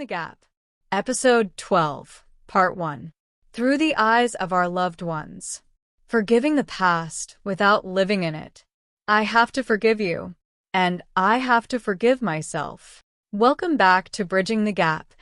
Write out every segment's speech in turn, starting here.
the Gap. Episode 12, Part 1. Through the Eyes of Our Loved Ones. Forgiving the past without living in it. I have to forgive you, and I have to forgive myself. Welcome back to Bridging the Gap,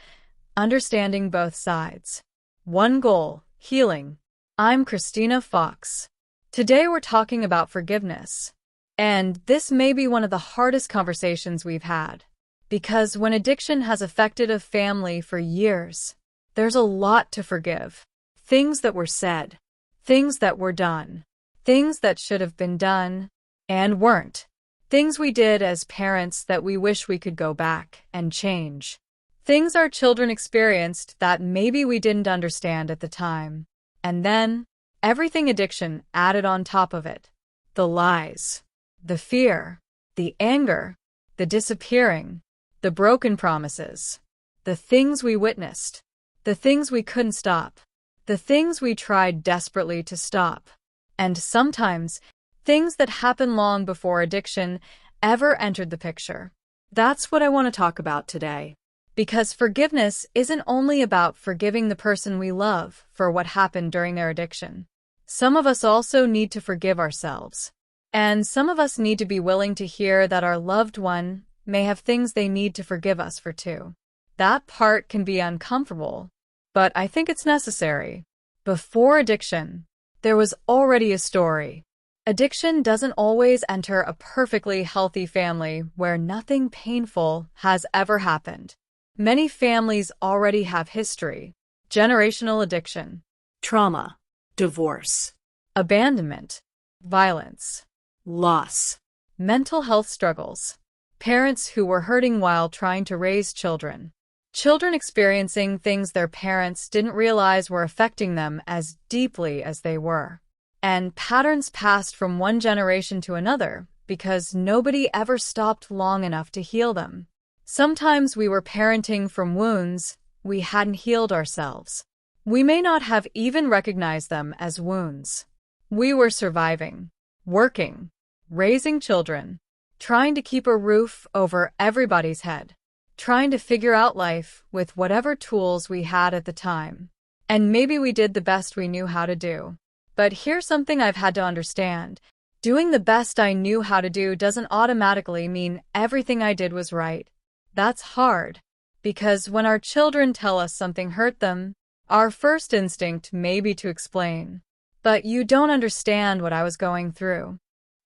understanding both sides. One goal, healing. I'm Christina Fox. Today we're talking about forgiveness. And this may be one of the hardest conversations we've had. Because when addiction has affected a family for years, there's a lot to forgive. Things that were said, things that were done, things that should have been done and weren't. Things we did as parents that we wish we could go back and change. Things our children experienced that maybe we didn't understand at the time. And then, everything addiction added on top of it. The lies, the fear, the anger, the disappearing, the broken promises, the things we witnessed, the things we couldn't stop, the things we tried desperately to stop, and sometimes things that happened long before addiction ever entered the picture. That's what I want to talk about today. Because forgiveness isn't only about forgiving the person we love for what happened during their addiction. Some of us also need to forgive ourselves. And some of us need to be willing to hear that our loved one may have things they need to forgive us for too. That part can be uncomfortable, but I think it's necessary. Before addiction, there was already a story. Addiction doesn't always enter a perfectly healthy family where nothing painful has ever happened. Many families already have history, generational addiction, trauma, divorce, abandonment, violence, loss, mental health struggles, parents who were hurting while trying to raise children, children experiencing things their parents didn't realize were affecting them as deeply as they were, and patterns passed from one generation to another because nobody ever stopped long enough to heal them. Sometimes we were parenting from wounds we hadn't healed ourselves. We may not have even recognized them as wounds. We were surviving, working, raising children, trying to keep a roof over everybody's head, trying to figure out life with whatever tools we had at the time. And maybe we did the best we knew how to do. But here's something I've had to understand. Doing the best I knew how to do doesn't automatically mean everything I did was right. That's hard, because when our children tell us something hurt them, our first instinct may be to explain. But you don't understand what I was going through.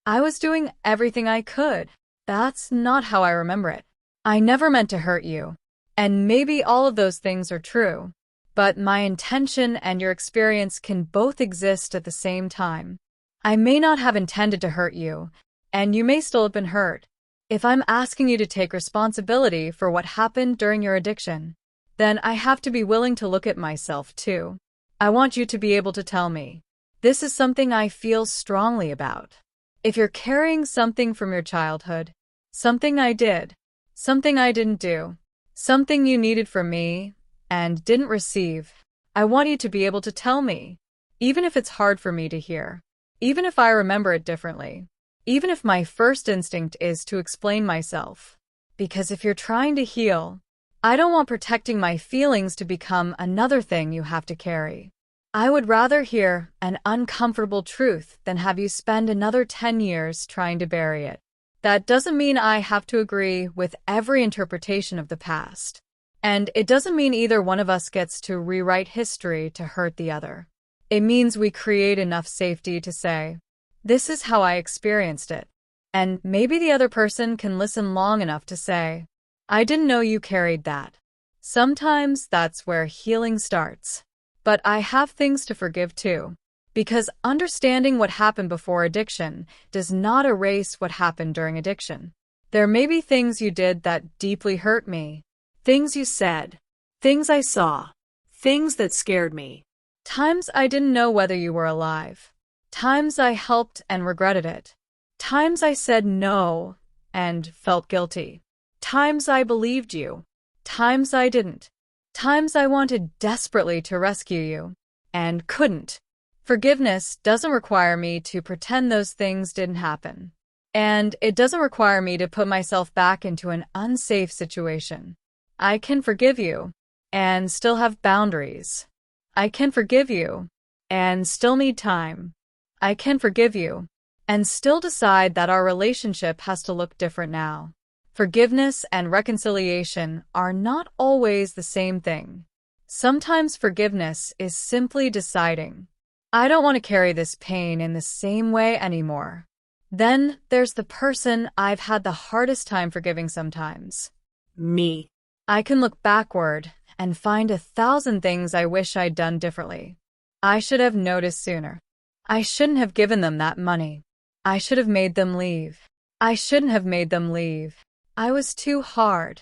I was doing everything I could. That's not how I remember it. I never meant to hurt you. And maybe all of those things are true. But my intention and your experience can both exist at the same time. I may not have intended to hurt you, and you may still have been hurt. If I'm asking you to take responsibility for what happened during your addiction, then I have to be willing to look at myself too. I want you to be able to tell me, this is something I feel strongly about. If you're carrying something from your childhood, something I did, something I didn't do, something you needed from me and didn't receive, I want you to be able to tell me, even if it's hard for me to hear, even if I remember it differently. Even if my first instinct is to explain myself. Because if you're trying to heal, I don't want protecting my feelings to become another thing you have to carry. I would rather hear an uncomfortable truth than have you spend another 10 years trying to bury it. That doesn't mean I have to agree with every interpretation of the past. And it doesn't mean either one of us gets to rewrite history to hurt the other. It means we create enough safety to say, this is how I experienced it. And maybe the other person can listen long enough to say, I didn't know you carried that. Sometimes that's where healing starts. But I have things to forgive too. Because understanding what happened before addiction does not erase what happened during addiction. There may be things you did that deeply hurt me. Things you said. things I saw, things that scared me. Times I didn't know whether you were alive. Times I helped and regretted it. Times I said no and felt guilty. Times I believed you. Times I didn't. Times I wanted desperately to rescue you and couldn't. Forgiveness doesn't require me to pretend those things didn't happen. And it doesn't require me to put myself back into an unsafe situation. I can forgive you and still have boundaries. I can forgive you and still need time. I can forgive you and still decide that our relationship has to look different now. Forgiveness and reconciliation are not always the same thing. Sometimes forgiveness is simply deciding, I don't want to carry this pain in the same way anymore. Then there's the person I've had the hardest time forgiving sometimes. Me. I can look backward and find 1,000 things I wish I'd done differently. I should have noticed sooner. I shouldn't have given them that money. I should have made them leave. I shouldn't have made them leave. I was too hard.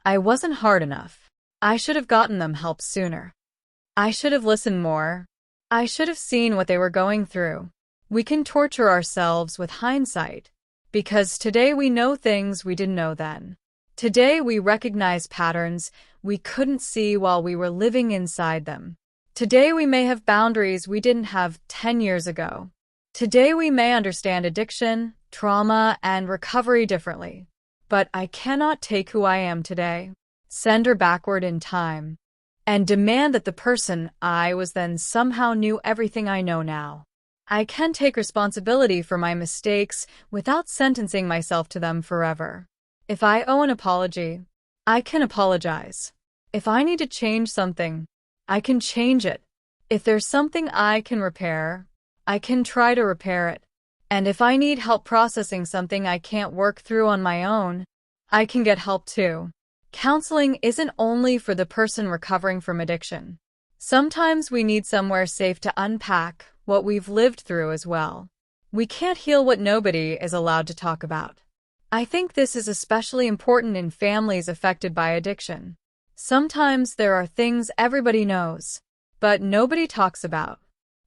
I wasn't hard enough. I should have gotten them help sooner. I should have listened more. I should have seen what they were going through. We can torture ourselves with hindsight, because today we know things we didn't know then. Today we recognize patterns we couldn't see while we were living inside them. Today we may have boundaries we didn't have 10 years ago. Today we may understand addiction, trauma, and recovery differently. But I cannot take who I am today, send her backward in time, and demand that the person I was then somehow knew everything I know now. I can take responsibility for my mistakes without sentencing myself to them forever. If I owe an apology, I can apologize. If I need to change something, I can change it. If there's something I can repair, I can try to repair it. And if I need help processing something I can't work through on my own, I can get help too. Counseling isn't only for the person recovering from addiction. Sometimes we need somewhere safe to unpack what we've lived through as well. We can't heal what nobody is allowed to talk about. I think this is especially important in families affected by addiction. Sometimes there are things everybody knows, but nobody talks about.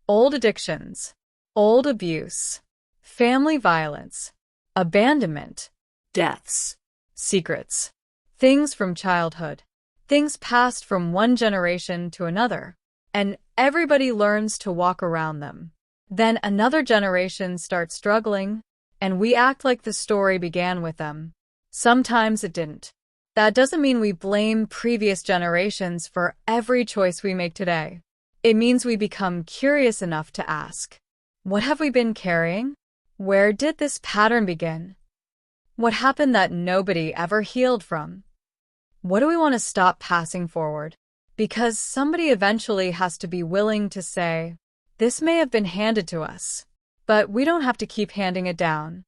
Old addictions, old abuse, family violence, abandonment, Deaths. secrets, things from childhood, things passed from one generation to another, and everybody learns to walk around them. Then another generation starts struggling, and we act like the story began with them. Sometimes it didn't. That doesn't mean we blame previous generations for every choice we make today. It means we become curious enough to ask, what have we been carrying? Where did this pattern begin? What happened that nobody ever healed from? What do we want to stop passing forward? Because somebody eventually has to be willing to say, this may have been handed to us, but we don't have to keep handing it down.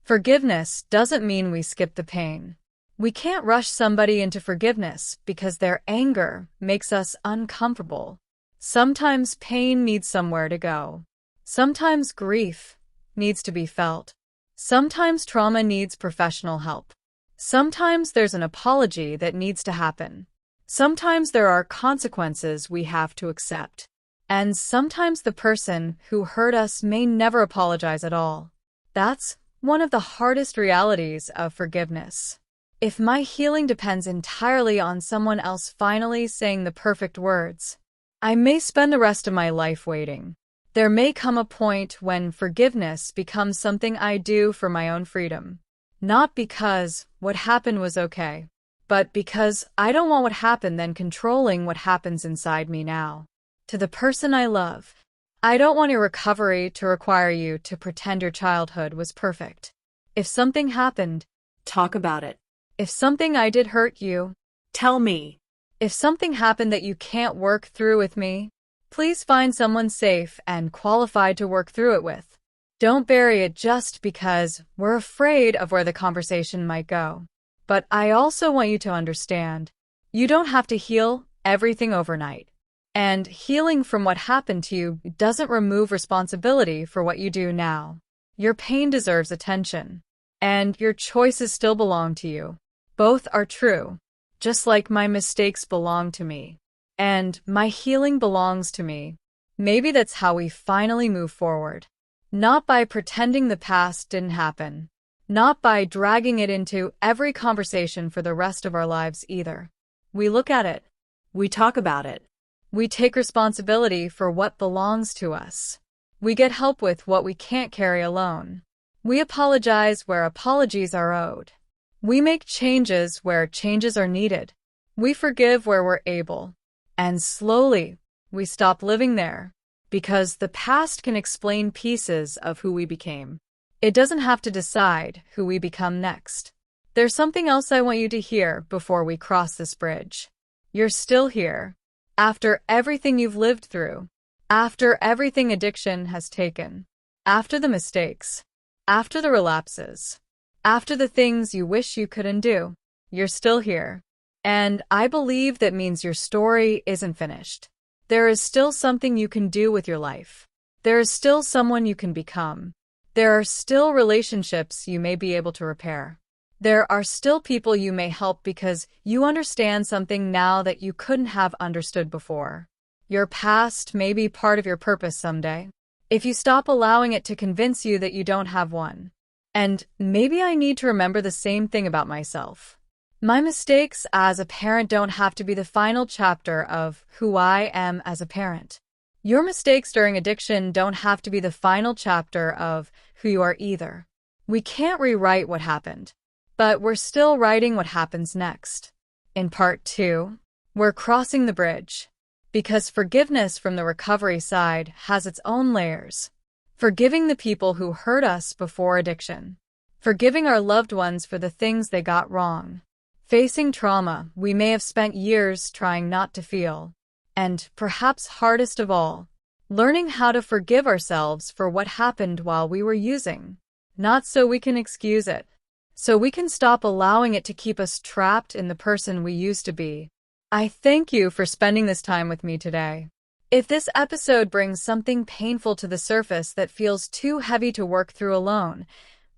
Forgiveness doesn't mean we skip the pain. We can't rush somebody into forgiveness because their anger makes us uncomfortable. Sometimes pain needs somewhere to go. Sometimes grief needs to be felt. Sometimes trauma needs professional help. Sometimes there's an apology that needs to happen. Sometimes there are consequences we have to accept. And sometimes the person who hurt us may never apologize at all. That's one of the hardest realities of forgiveness. If my healing depends entirely on someone else finally saying the perfect words, I may spend the rest of my life waiting. There may come a point when forgiveness becomes something I do for my own freedom. Not because what happened was okay, but because I don't want what happened then controlling what happens inside me now. To the person I love, I don't want your recovery to require you to pretend your childhood was perfect. If something happened, Talk about it. if something I did hurt you, Tell me. if something happened that you can't work through with me, please find someone safe and qualified to work through it with. Don't bury it just because we're afraid of where the conversation might go. But I also want you to understand, you don't have to heal everything overnight. And healing from what happened to you doesn't remove responsibility for what you do now. Your pain deserves attention, and your choices still belong to you. Both are true, just like my mistakes belong to me, and my healing belongs to me. Maybe that's how we finally move forward. Not by pretending the past didn't happen. Not by dragging it into every conversation for the rest of our lives either. We look at it. We talk about it. We take responsibility for what belongs to us. We get help with what we can't carry alone. We apologize where apologies are owed. We make changes where changes are needed. We forgive where we're able. And slowly, we stop living there. Because the past can explain pieces of who we became. It doesn't have to decide who we become next. There's something else I want you to hear before we cross this bridge. You're still here. After everything you've lived through. After everything addiction has taken. After the mistakes. After the relapses. After the things you wish you could undo. You're still here. And I believe that means your story isn't finished. There is still something you can do with your life. There is still someone you can become. There are still relationships you may be able to repair. There are still people you may help because you understand something now that you couldn't have understood before. Your past may be part of your purpose someday, if you stop allowing it to convince you that you don't have one. And maybe I need to remember the same thing about myself. My mistakes as a parent don't have to be the final chapter of who I am as a parent. Your mistakes during addiction don't have to be the final chapter of who you are either. We can't rewrite what happened, but we're still writing what happens next. In part 2, we're crossing the bridge, because forgiveness from the recovery side has its own layers. Forgiving the people who hurt us before addiction. Forgiving our loved ones for the things they got wrong. Facing trauma we may have spent years trying not to feel. And, perhaps hardest of all, learning how to forgive ourselves for what happened while we were using. Not so we can excuse it. So we can stop allowing it to keep us trapped in the person we used to be. I thank you for spending this time with me today. If this episode brings something painful to the surface that feels too heavy to work through alone,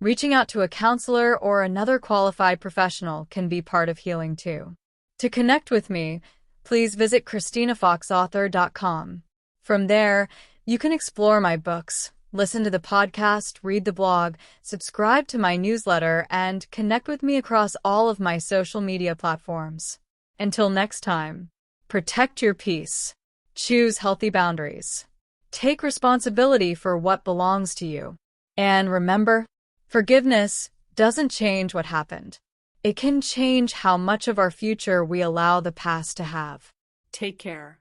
reaching out to a counselor or another qualified professional can be part of healing too. To connect with me, please visit ChristinaFoxAuthor.com. From there, you can explore my books, listen to the podcast, read the blog, subscribe to my newsletter, and connect with me across all of my social media platforms. Until next time, protect your peace. Choose healthy boundaries. Take responsibility for what belongs to you. And remember, forgiveness doesn't change what happened. It can change how much of our future we allow the past to have. Take care.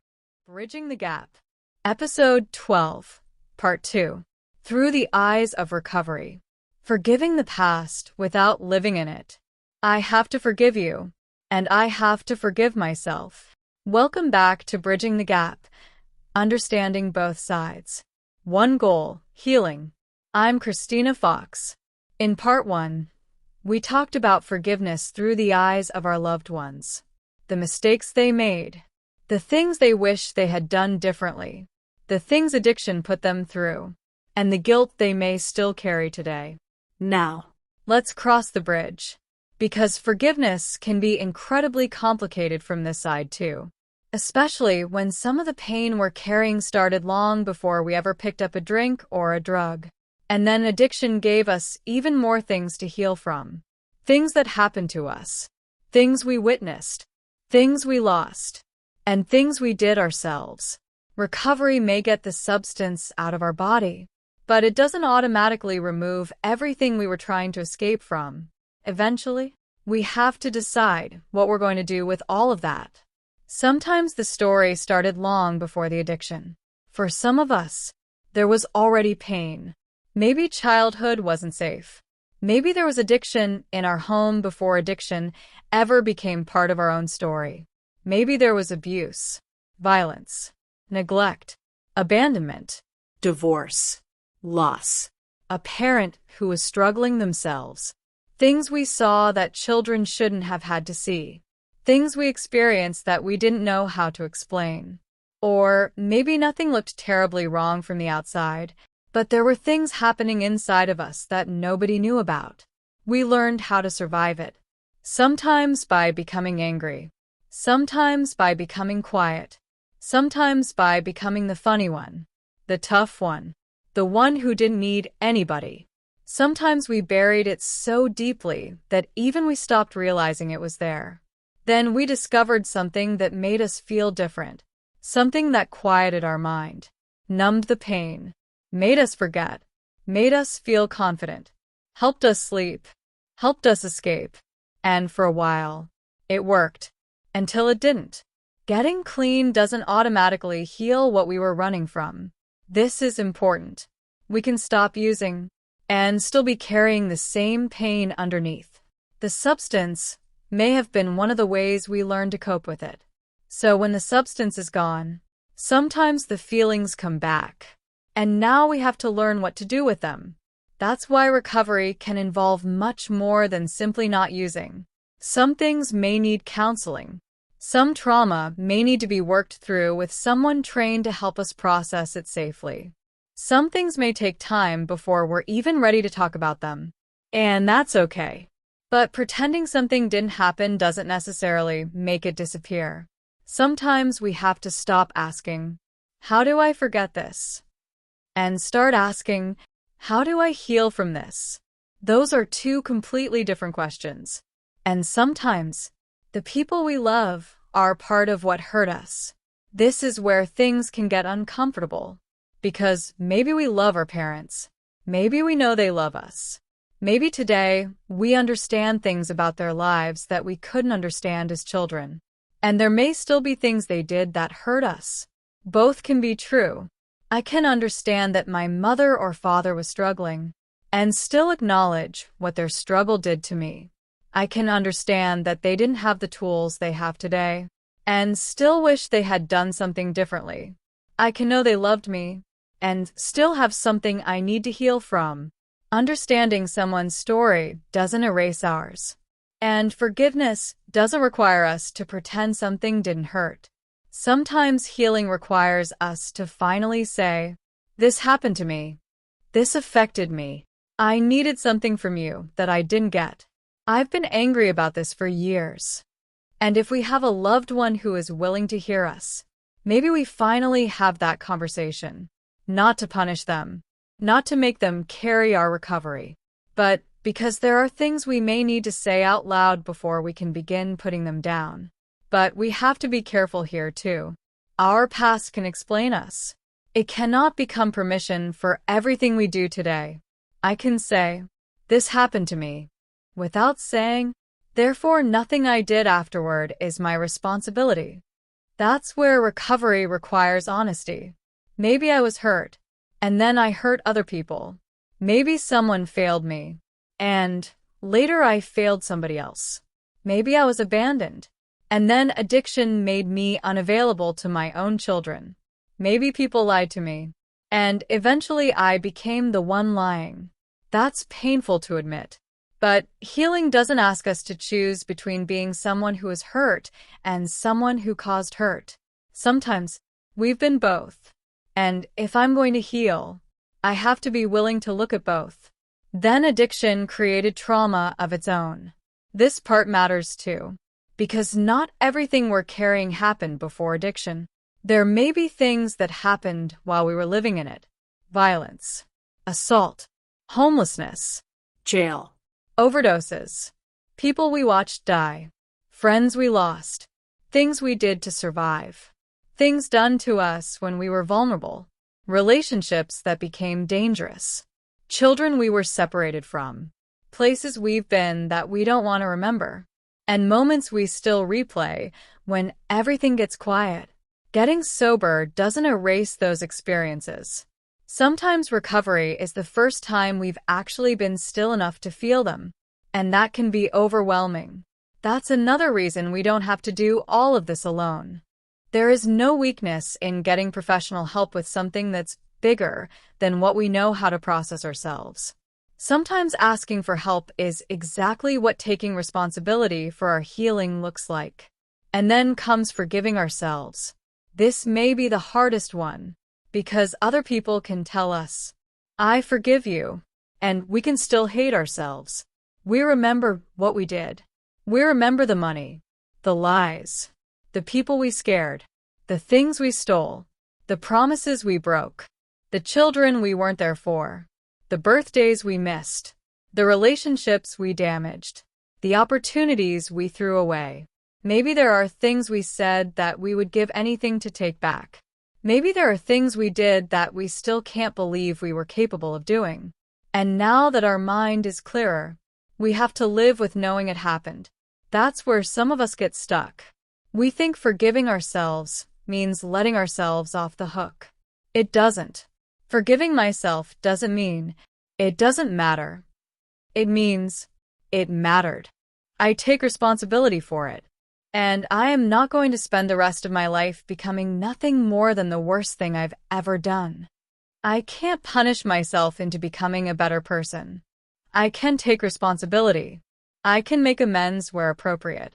Bridging the Gap. Episode 12, Part 2. Through the Eyes of Recovery. Forgiving the past without living in it. I have to forgive you, and I have to forgive myself. Welcome back to Bridging the Gap. Understanding both sides. One goal, healing. I'm Christina Fox. In Part 1, we talked about forgiveness through the eyes of our loved ones. The mistakes they made. The things they wish they had done differently. The things addiction put them through. And the guilt they may still carry today. Now, let's cross the bridge. Because forgiveness can be incredibly complicated from this side too. Especially when some of the pain we're carrying started long before we ever picked up a drink or a drug. And then addiction gave us even more things to heal from. Things that happened to us. Things we witnessed. Things we lost. And things we did ourselves. Recovery may get the substance out of our body, but it doesn't automatically remove everything we were trying to escape from. Eventually, we have to decide what we're going to do with all of that. Sometimes the story started long before the addiction. For some of us, there was already pain. Maybe childhood wasn't safe. Maybe there was addiction in our home before addiction ever became part of our own story. Maybe there was abuse, violence, neglect, abandonment, divorce, loss. A parent who was struggling themselves. Things we saw that children shouldn't have had to see. Things we experienced that we didn't know how to explain. Or maybe nothing looked terribly wrong from the outside, but there were things happening inside of us that nobody knew about. We learned how to survive it. Sometimes by becoming angry. Sometimes by becoming quiet. Sometimes by becoming the funny one. The tough one. The one who didn't need anybody. Sometimes we buried it so deeply that even we stopped realizing it was there. Then we discovered something that made us feel different. Something that quieted our mind. Numbed the pain. Made us forget. Made us feel confident. Helped us sleep. Helped us escape. And for a while, it worked. until it didn't. Getting clean doesn't automatically heal what we were running from. This is important. We can stop using and still be carrying the same pain underneath. The substance may have been one of the ways we learned to cope with it. So when the substance is gone, sometimes the feelings come back. And now we have to learn what to do with them. That's why recovery can involve much more than simply not using. Some things may need counseling. Some trauma may need to be worked through with someone trained to help us process it safely. Some things may take time before we're even ready to talk about them. And that's okay. But pretending something didn't happen doesn't necessarily make it disappear. Sometimes we have to stop asking, "How do I forget this?" and start asking, "How do I heal from this?" Those are two completely different questions. And sometimes, the people we love are part of what hurt us. This is where things can get uncomfortable. Because maybe we love our parents. Maybe we know they love us. Maybe today, we understand things about their lives that we couldn't understand as children. And there may still be things they did that hurt us. Both can be true. I can understand that my mother or father was struggling, and still acknowledge what their struggle did to me. I can understand that they didn't have the tools they have today, and still wish they had done something differently. I can know they loved me, and still have something I need to heal from. Understanding someone's story doesn't erase ours. And forgiveness doesn't require us to pretend something didn't hurt. Sometimes healing requires us to finally say, "This happened to me. This affected me. I needed something from you that I didn't get. I've been angry about this for years." And if we have a loved one who is willing to hear us, maybe we finally have that conversation. Not to punish them, not to make them carry our recovery, but because there are things we may need to say out loud before we can begin putting them down. But we have to be careful here too. Our past can explain us. It cannot become permission for everything we do today. I can say, "This happened to me," without saying, "Therefore nothing I did afterward is my responsibility." That's where recovery requires honesty. Maybe I was hurt, and then I hurt other people. Maybe someone failed me, and later I failed somebody else. Maybe I was abandoned, and then addiction made me unavailable to my own children. Maybe people lied to me, and eventually I became the one lying. That's painful to admit. But healing doesn't ask us to choose between being someone who is hurt and someone who caused hurt. Sometimes we've been both. And if I'm going to heal, I have to be willing to look at both. Then addiction created trauma of its own. This part matters too, because not everything we're carrying happened before addiction. There may be things that happened while we were living in it. Violence, assault, homelessness, Jail. overdoses, people we watched die, friends we lost, things we did to survive, things done to us when we were vulnerable, relationships that became dangerous, children we were separated from, places we've been that we don't want to remember, and moments we still replay when everything gets quiet. Getting sober doesn't erase those experiences. Sometimes recovery is the first time we've actually been still enough to feel them, and that can be overwhelming. That's another reason we don't have to do all of this alone. There is no weakness in getting professional help with something that's bigger than what we know how to process ourselves. Sometimes asking for help is exactly what taking responsibility for our healing looks like. And then comes forgiving ourselves. This may be the hardest one, because other people can tell us, "I forgive you," and we can still hate ourselves. We remember what we did. We remember the money, the lies, the people we scared, the things we stole, the promises we broke, the children we weren't there for, the birthdays we missed, the relationships we damaged, the opportunities we threw away. Maybe there are things we said that we would give anything to take back. Maybe there are things we did that we still can't believe we were capable of doing. And now that our mind is clearer, we have to live with knowing it happened. That's where some of us get stuck. We think forgiving ourselves means letting ourselves off the hook. It doesn't. Forgiving myself doesn't mean it doesn't matter. It means it mattered. I take responsibility for it. And I am not going to spend the rest of my life becoming nothing more than the worst thing I've ever done. I can't punish myself into becoming a better person. I can take responsibility. I can make amends where appropriate.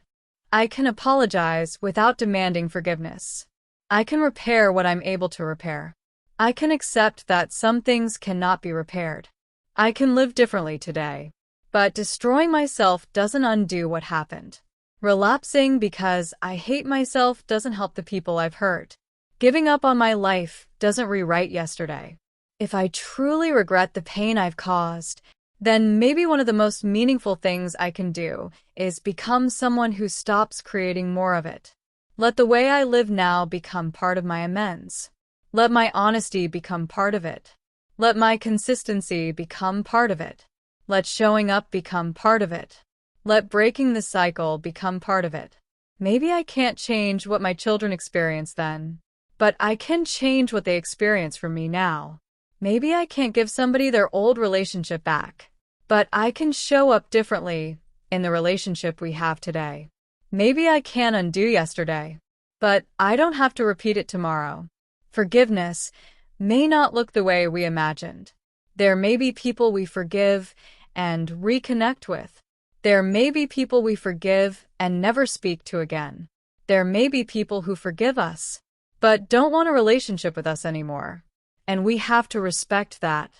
I can apologize without demanding forgiveness. I can repair what I'm able to repair. I can accept that some things cannot be repaired. I can live differently today. But destroying myself doesn't undo what happened. Relapsing because I hate myself doesn't help the people I've hurt. Giving up on my life doesn't rewrite yesterday. If I truly regret the pain I've caused, then maybe one of the most meaningful things I can do is become someone who stops creating more of it. Let the way I live now become part of my amends. Let my honesty become part of it. Let my consistency become part of it. Let showing up become part of it. Let breaking the cycle become part of it. Maybe I can't change what my children experience then, but I can change what they experience from me now. Maybe I can't give somebody their old relationship back, but I can show up differently in the relationship we have today. Maybe I can undo yesterday, but I don't have to repeat it tomorrow. Forgiveness may not look the way we imagined. There may be people we forgive and reconnect with. There may be people we forgive and never speak to again. There may be people who forgive us, but don't want a relationship with us anymore. And we have to respect that.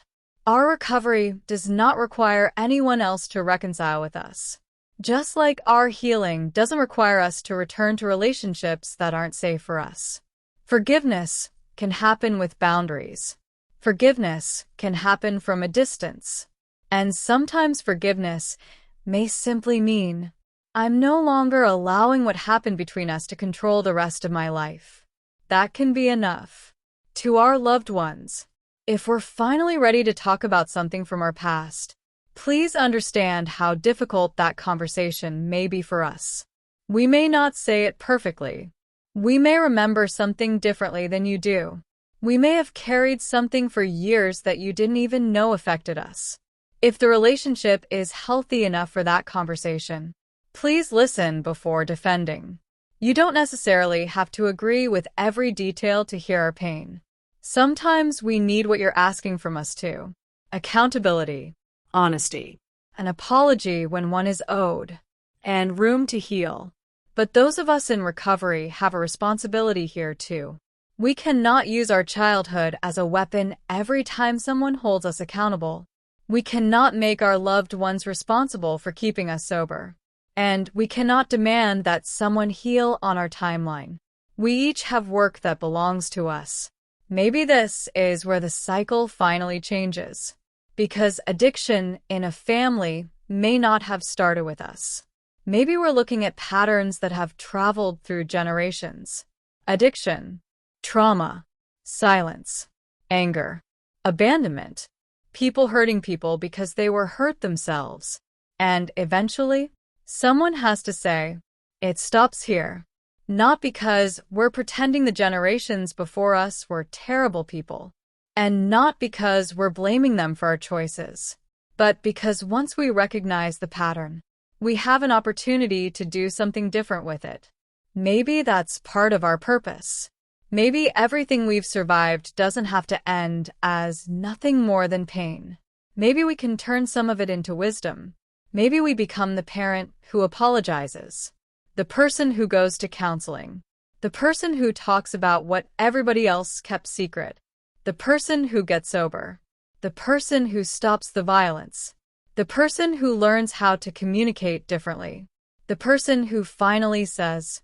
Our recovery does not require anyone else to reconcile with us. Just like our healing doesn't require us to return to relationships that aren't safe for us. Forgiveness can happen with boundaries. Forgiveness can happen from a distance. And sometimes forgiveness may simply mean, I'm no longer allowing what happened between us to control the rest of my life. That can be enough. To our loved ones, if we're finally ready to talk about something from our past, please understand how difficult that conversation may be for us. We may not say it perfectly. We may remember something differently than you do. We may have carried something for years that you didn't even know affected us. If the relationship is healthy enough for that conversation, please listen before defending. You don't necessarily have to agree with every detail to hear our pain. Sometimes we need what you're asking from us too. Accountability, Honesty. an apology when one is owed, and room to heal. But those of us in recovery have a responsibility here too. We cannot use our childhood as a weapon every time someone holds us accountable. We cannot make our loved ones responsible for keeping us sober. And we cannot demand that someone heal on our timeline. We each have work that belongs to us. Maybe this is where the cycle finally changes. Because addiction in a family may not have started with us. Maybe we're looking at patterns that have traveled through generations. Addiction, trauma, silence, anger, abandonment. People hurting people because they were hurt themselves. And eventually, someone has to say, it stops here. Not because we're pretending the generations before us were terrible people. And not because we're blaming them for our choices. But because once we recognize the pattern, we have an opportunity to do something different with it. Maybe that's part of our purpose. Maybe everything we've survived doesn't have to end as nothing more than pain. Maybe we can turn some of it into wisdom. Maybe we become the parent who apologizes, the person who goes to counseling, the person who talks about what everybody else kept secret, the person who gets sober, the person who stops the violence, the person who learns how to communicate differently, the person who finally says,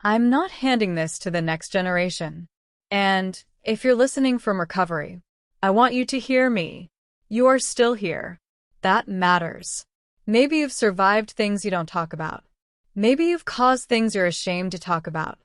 I'm not handing this to the next generation. And if you're listening from recovery, I want you to hear me. You are still here. That matters. Maybe you've survived things you don't talk about. Maybe you've caused things you're ashamed to talk about.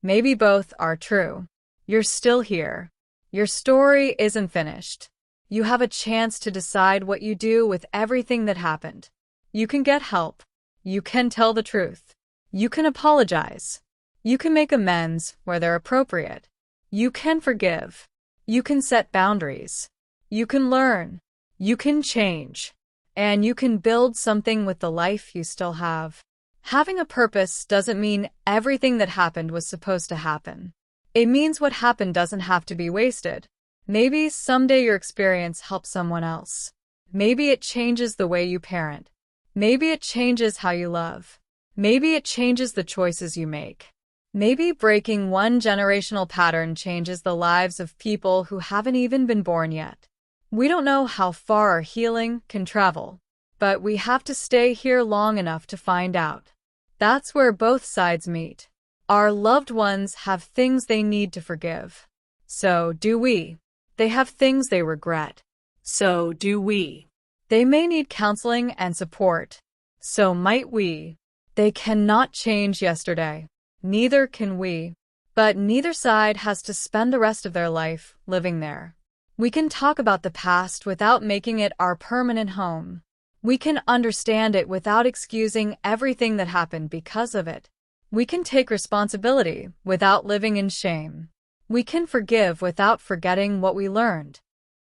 Maybe both are true. You're still here. Your story isn't finished. You have a chance to decide what you do with everything that happened. You can get help. You can tell the truth. You can apologize. You can make amends where they're appropriate. You can forgive. You can set boundaries. You can learn. You can change. And you can build something with the life you still have. Having a purpose doesn't mean everything that happened was supposed to happen. It means what happened doesn't have to be wasted. Maybe someday your experience helps someone else. Maybe it changes the way you parent. Maybe it changes how you love. Maybe it changes the choices you make. Maybe breaking one generational pattern changes the lives of people who haven't even been born yet. We don't know how far our healing can travel, but we have to stay here long enough to find out. That's where both sides meet. Our loved ones have things they need to forgive. So do we. They have things they regret. So do we. They may need counseling and support. So might we. They cannot change yesterday. Neither can we. But neither side has to spend the rest of their life living there. We can talk about the past without making it our permanent home. We can understand it without excusing everything that happened because of it. We can take responsibility without living in shame. We can forgive without forgetting what we learned.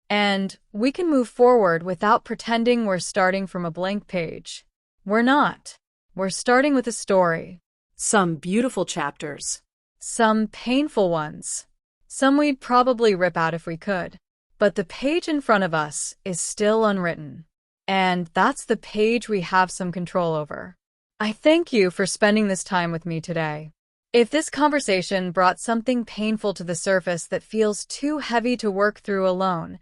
And we can move forward without pretending we're starting from a blank page. We're not. We're starting with a story. Some beautiful chapters. Some painful ones. Some we'd probably rip out if we could. But the page in front of us is still unwritten. And that's the page we have some control over. I thank you for spending this time with me today. If this conversation brought something painful to the surface that feels too heavy to work through alone,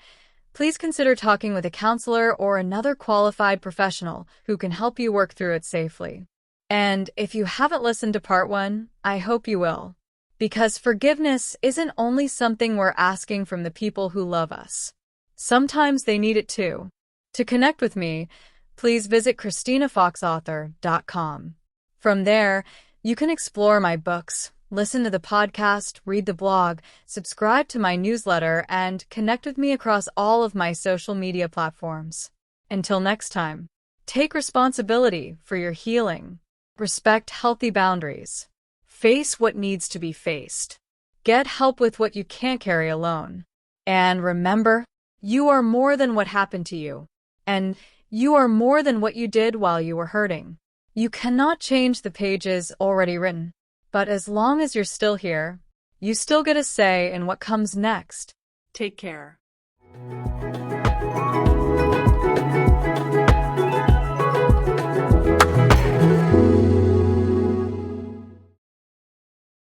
please consider talking with a counselor or another qualified professional who can help you work through it safely. And if you haven't listened to part 1, I hope you will. Because forgiveness isn't only something we're asking from the people who love us. Sometimes they need it too. To connect with me, please visit ChristinaFoxAuthor.com. From there, you can explore my books, listen to the podcast, read the blog, subscribe to my newsletter, and connect with me across all of my social media platforms. Until next time, take responsibility for your healing. Respect healthy boundaries. Face what needs to be faced. Get help with what you can't carry alone. And remember, you are more than what happened to you. And you are more than what you did while you were hurting. You cannot change the pages already written. But as long as you're still here, you still get a say in what comes next. Take care.